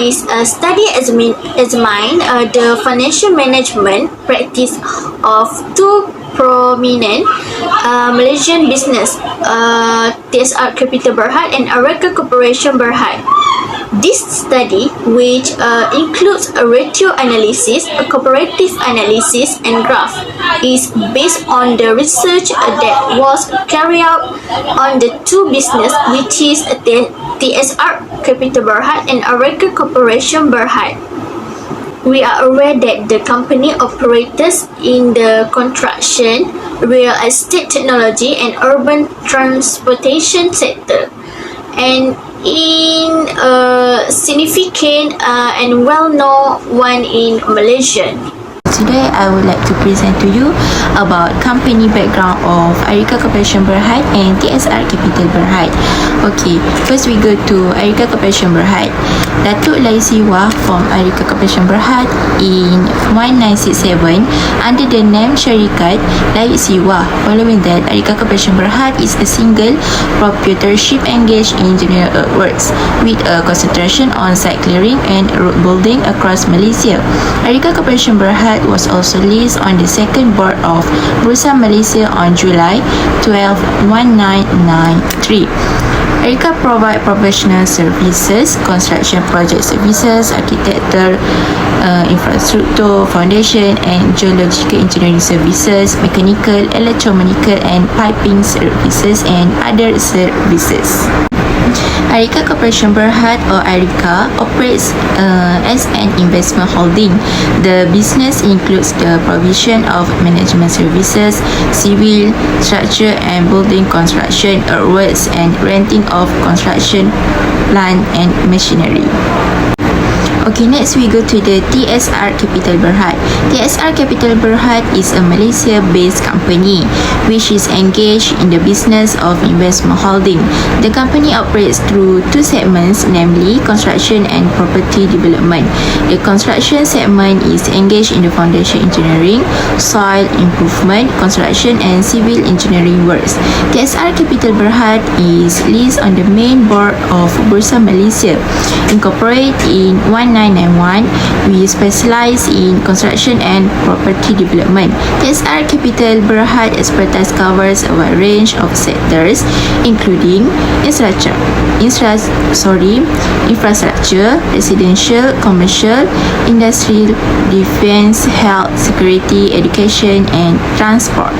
This study examined the financial management practice of two prominent Malaysian business, TSR Capital Berhad and Areca Corporation Berhad. This study, which includes a ratio analysis, a comparative analysis, and graph, is based on the research that was carried out on the two business, which is TSR Capital Berhad and Areca Corporation Berhad. We are aware that the company operates in the construction, real estate technology, and urban transportation sector, and in a significant and well-known one in Malaysia. Today, I would like to present to you about company background of Areca Corporation Berhad and TSR Capital Berhad. Okay, first we go to Areca Corporation Berhad. Datuk Laisiwa from Areca Corporation Berhad in 1967 under the name Syarikat Laisiwa. Following that, Areca Corporation Berhad is a single proprietorship engaged in general earthworks with a concentration on site clearing and road building across Malaysia. Areca Corporation Berhad was also listed on the second board of Bursa Malaysia on July 12, 1993. Areca provide professional services, construction project services, architecture, infrastructure, foundation and geological engineering services, mechanical, electromechanical and piping services and other services. Areca Corporation Berhad or Areca operates as an investment holding. The business includes the provision of management services, civil, structure and building construction, earthworks and renting of construction plant and machinery. Okay, next we go to the TSR Capital Berhad. TSR Capital Berhad is a Malaysia-based company which is engaged in the business of investment holding. The company operates through two segments, namely construction and property development. The construction segment is engaged in the foundation engineering, soil improvement, construction and civil engineering works. TSR Capital Berhad is listed on the main board of Bursa Malaysia. Incorporated in 1991, we specialize in construction and property development. TSR Capital Berhad expertise covers a wide range of sectors, including infrastructure, residential, commercial, industrial, defense, health, security, education, and transport.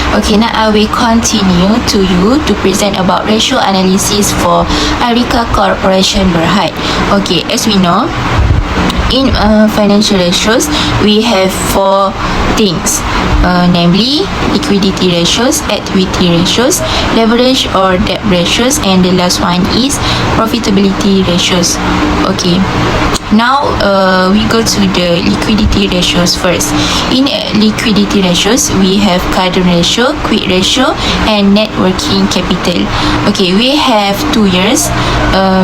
Okay, now I will continue to you to present about ratio analysis for Areca Corporation Berhad. Okay, as we know, in financial ratios, we have four things, namely liquidity ratios, equity ratios, leverage or debt ratios, and the last one is profitability ratios. Okay, now we go to the liquidity ratios first. In liquidity ratios, we have current ratio, quick ratio, and net working capital. Okay, we have 2 years,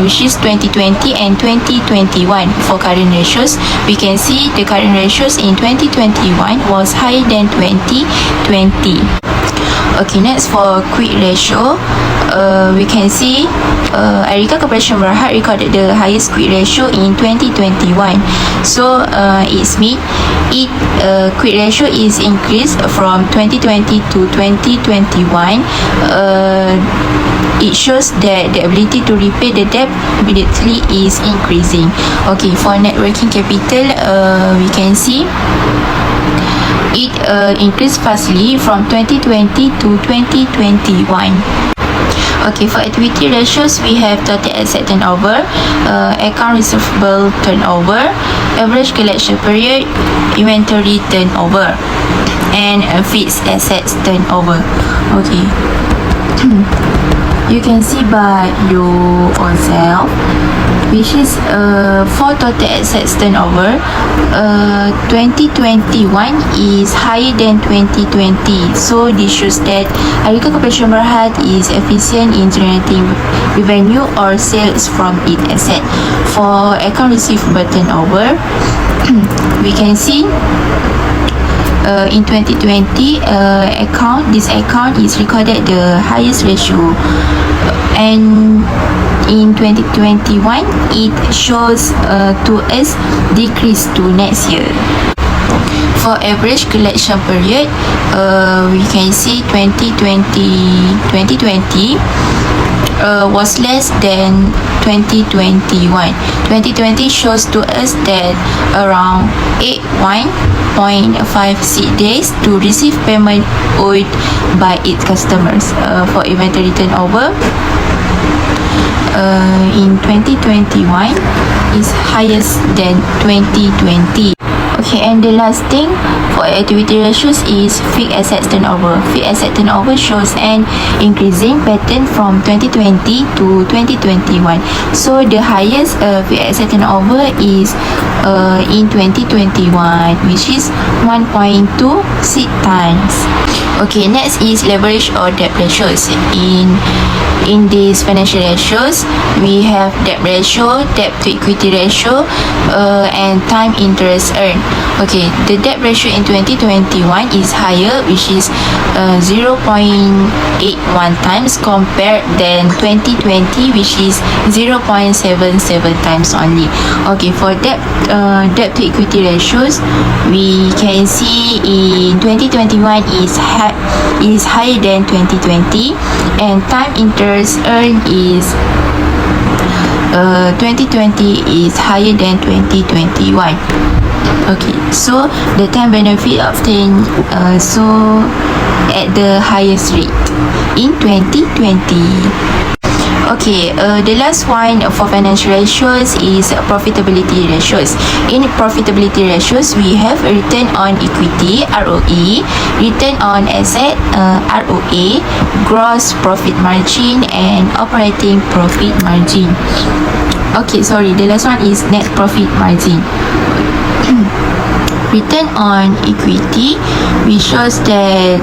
which is 2020 and 2021 for current ratios. We can see the current ratios in 2021 was higher than 2020. Okay, next for quick ratio, we can see Areca Corporation Berhad recorded the highest quick ratio in 2021. So it's mean quick ratio is increased from 2020 to 2021. It shows that the ability to repay the debt immediately is increasing. Okay, for net working capital, we can see it increased fastly from 2020 to 2021. Okay, for equity ratios, we have total asset turnover, account receivable turnover, average collection period, inventory turnover, and fixed assets turnover. Okay. You can see by your own self, which is for total assets turnover, 2021 is higher than 2020. So this shows that Areca Corporation Berhad is efficient in generating revenue or sales from its asset. For account receivable turnover, we can see in 2020 this account is recorded the highest ratio, and in 2021, it shows to us decrease to next year. For average collection period, we can see 2020 was less than 2021. 2020 shows to us that around 81.56 days to receive payment owed by its customers. For inventory turnover, in 2021 is highest than 2020. Okay, and the last thing for activity ratios is fixed assets turnover. Fixed asset turnover shows an increasing pattern from 2020 to 2021. So the highest fixed asset turnover is in 2021, which is 1.26 times. Okay, next is leverage or debt ratios. In these financial ratios, we have debt ratio, debt to equity ratio, and time interest earned. Okay, the debt ratio in 2021 is higher, which is 0.81 times compared than 2020, which is 0.77 times only. Okay, for debt to equity ratios, we can see in 2021 is higher than 2020, and time interest earned is 2020 is higher than 2021. Okay, so the time benefit obtained so at the highest rate in 2020. Okay, the last one for financial ratios is profitability ratios. In profitability ratios, we have return on equity (ROE), return on asset (ROA), gross profit margin, and operating profit margin. Okay, sorry, the last one is net profit margin. Return on equity, which shows that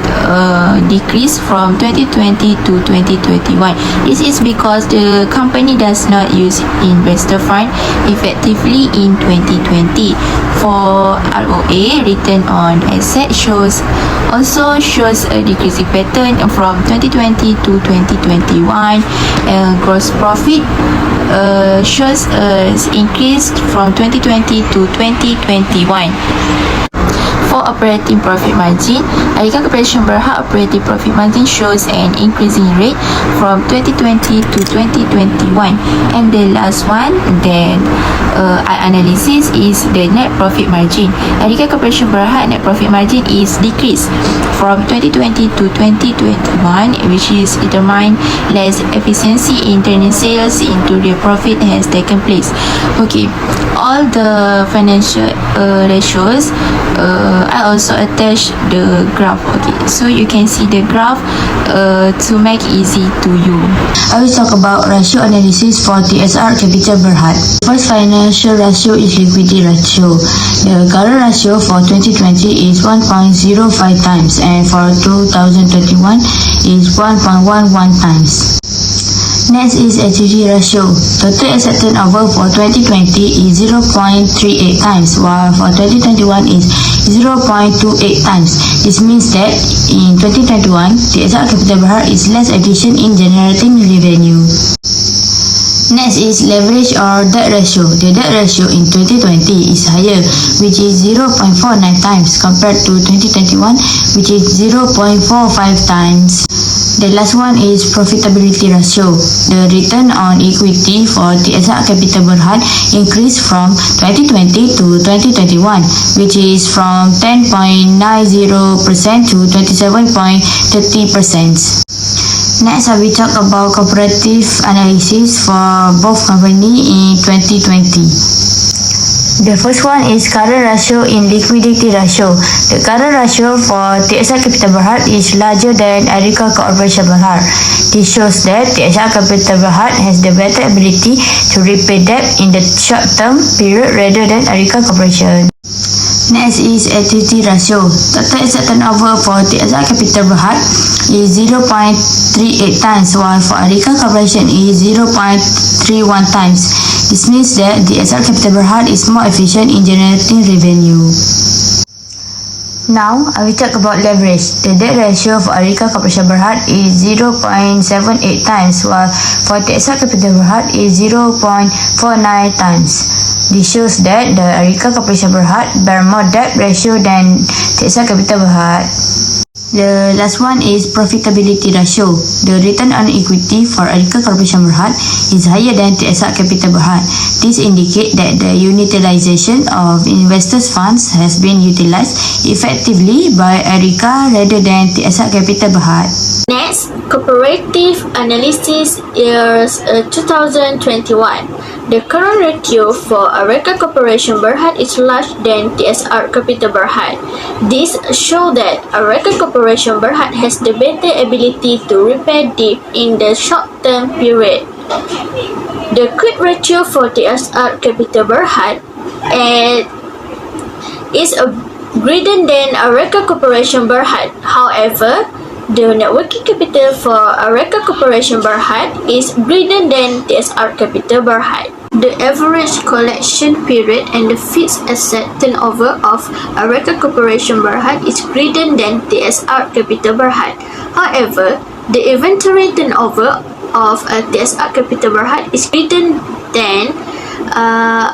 decrease from 2020 to 2021. This is because the company does not use investor fund effectively in 2020. For ROA, return on asset also shows a decreasing pattern from 2020 to 2021. Gross profit shows increased from 2020 to 2021. For operating profit margin, Arika Corporation Berhad operating profit margin shows an increasing rate from 2020 to 2021. And the last one that I analysis is the net profit margin. Arika Corporation Berhad net profit margin is decreased from 2020 to 2021, which is determined less efficiency in turning sales into the profit has taken place. Okay, all the financial ratios, I also attach the graph. Okay, so you can see the graph to make easy to you. I will talk about ratio analysis for TSR Capital Berhad. First financial ratio is liquidity ratio. The current ratio for 2020 is 1.05 times, and for 2021 is 1.11 times. Next is activity ratio. Total asset turnover for 2020 is 0.38 times, while for 2021 is 0.28 times. This means that in 2021, TSR Capital Berhad is less efficient in generating revenue. Next is leverage or debt ratio. The debt ratio in 2020 is higher, which is 0.49 times compared to 2021, which is 0.45 times. The last one is profitability ratio. The return on equity for TSR Capital Berhad increased from 2020 to 2021, which is from 10.90% to 27.30%. Next, I will talk about comparative analysis for both company in 2020. The first one is current ratio in liquidity ratio. The current ratio for TSR Capital Berhad is larger than Arika Corporation Berhad. This shows that TSR Capital Berhad has the better ability to repay debt in the short term period rather than Arika Corporation. Next is activity ratio. Total asset turnover for TSR Capital Berhad is 0.38 times, while for Arika Corporation is 0.31 times. This means that TSR Capital Berhad is more efficient in generating revenue. Now, I will talk about leverage. The debt ratio for Arika Corporation Berhad is 0.78 times, while for TSR Capital Berhad is 0.49 times. This shows that the Arika Corporation Berhad bear more debt ratio than TSR Capital Berhad. The last one is profitability ratio. The return on equity for Arika Corporation Berhad is higher than TSR Capital Berhad. This indicates that the utilization of investors' funds has been utilized effectively by Arika rather than TSR Capital Berhad. Next, comparative analysis years 2021. The current ratio for Arika Corporation Berhad is larger than TSR Capital Berhad. This shows that Arika Corporation Berhad has the better ability to repay debt in the short-term period. The quick ratio for TSR Capital Berhad is greater than Arika Corporation Berhad. However, the net working capital for Arika Corporation Berhad is greater than TSR Capital Berhad. The average collection period and the fixed asset turnover of Arika Corporation Berhad is greater than TSR Capital Berhad. However, the inventory turnover of TSR Capital Berhad is greater than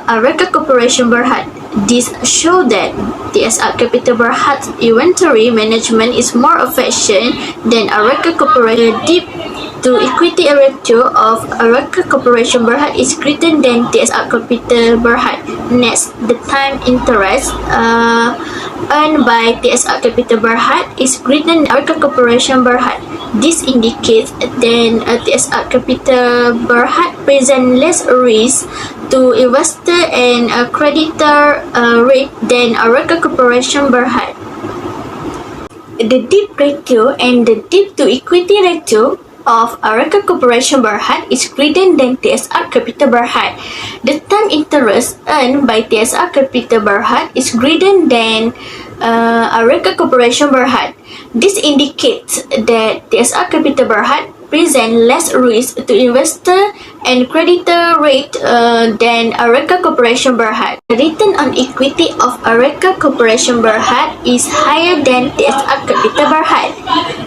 Arika Corporation Berhad. This shows that TSR Capital Berhad's inventory management is more efficient than Arika Corporation. Debt to equity ratio of Arika Corporation Berhad is greater than TSR Capital Berhad. Next, the time interest earned by TSR Capital Berhad is greater than Arika Corporation Berhad. This indicates that TSR Capital Berhad present less risk to investor and creditor rate than Arika Corporation Berhad. The debt ratio and the debt to equity ratio of Arika Corporation Berhad is greater than TSR Capital Berhad. The time interest earned by TSR Capital Berhad is greater than Arika Corporation Berhad. This indicates that TSR Capital Berhad present less risk to investor and creditor rate than Arika Corporation Berhad. The return on equity of Arika Corporation Berhad is higher than TSR Capital Berhad.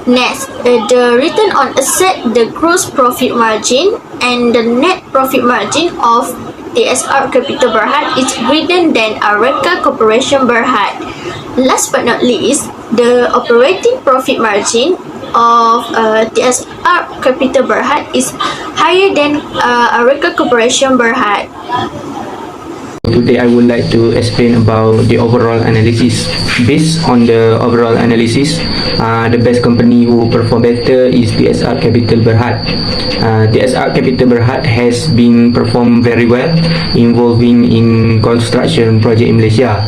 Next, the return on asset, the gross profit margin, and the net profit margin of TSR Capital Berhad is greater than Arika Corporation Berhad. Last but not least, the operating profit margin of TSR Capital Berhad is higher than Arika Corporation Berhad. Today I would like to explain about the overall analysis. Based on the overall analysis, the best company who perform better is TSR Capital Berhad. TSR Capital Berhad has been performed very well involving in construction project in Malaysia.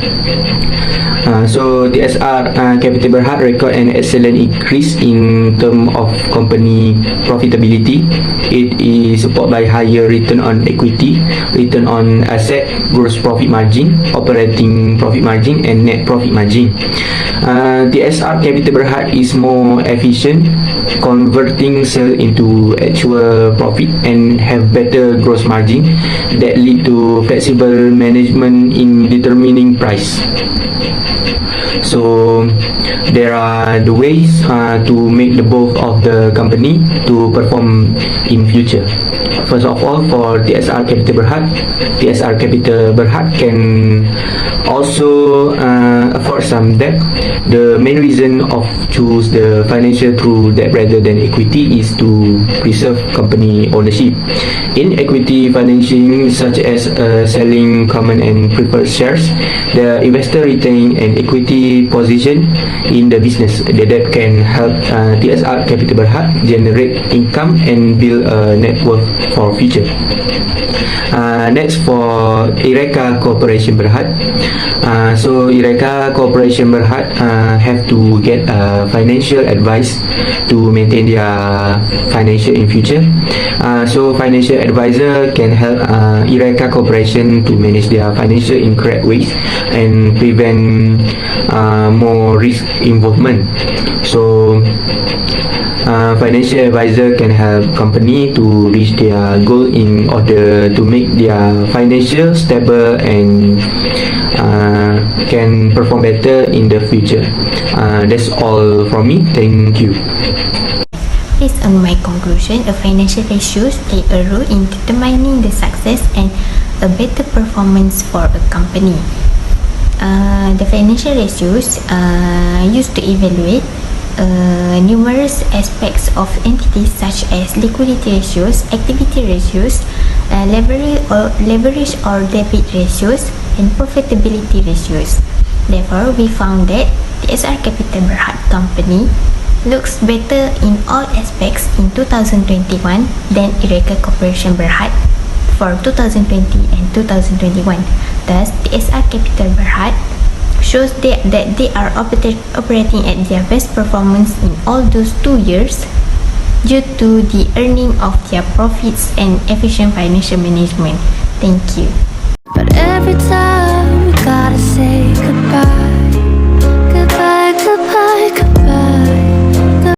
So TSR Capital Berhad record an excellent increase in term of company profitability. It is supported by higher return on equity, return on asset, gross profit margin, operating profit margin, and net profit margin. TSR Capital Berhad is more efficient, converting sale into actual profit and have better gross margin that lead to flexible management in determining price. So there are the ways to make the both of the company to perform in future. First of all, for TSR Capital Berhad can also afford some debt. The main reason of choose the financial through debt rather than equity is to preserve company ownership. In equity financing, such as selling common and preferred shares, the investor retain an equity position in the business. The debt can help TSR Capital Berhad generate income and build a net worth for future. Next, for Ireka Corporation Berhad. So Ireka Corporation Berhad have to get financial advice to maintain their financial in future. So financial advisor can help Ireka Corporation to manage their financial in correct ways and prevent more risk involvement. So financial advisor can help company to reach their goal in order to make their financial stable and can perform better in the future. That's all from me. Thank you. Based on my conclusion, a financial ratios play a role in determining the success and a better performance for a company. The financial ratios used to evaluate numerous aspects of entities such as liquidity ratios, activity ratios, leverage or debit ratios, and profitability ratios. Therefore, we found that TSR Capital Berhad Company looks better in all aspects in 2021 than Eureka Corporation Berhad for 2020 and 2021. Thus, TSR Capital Berhad shows that they are operating at their best performance in all those 2 years due to the earning of their profits and efficient financial management. Thank you. But every time we gotta say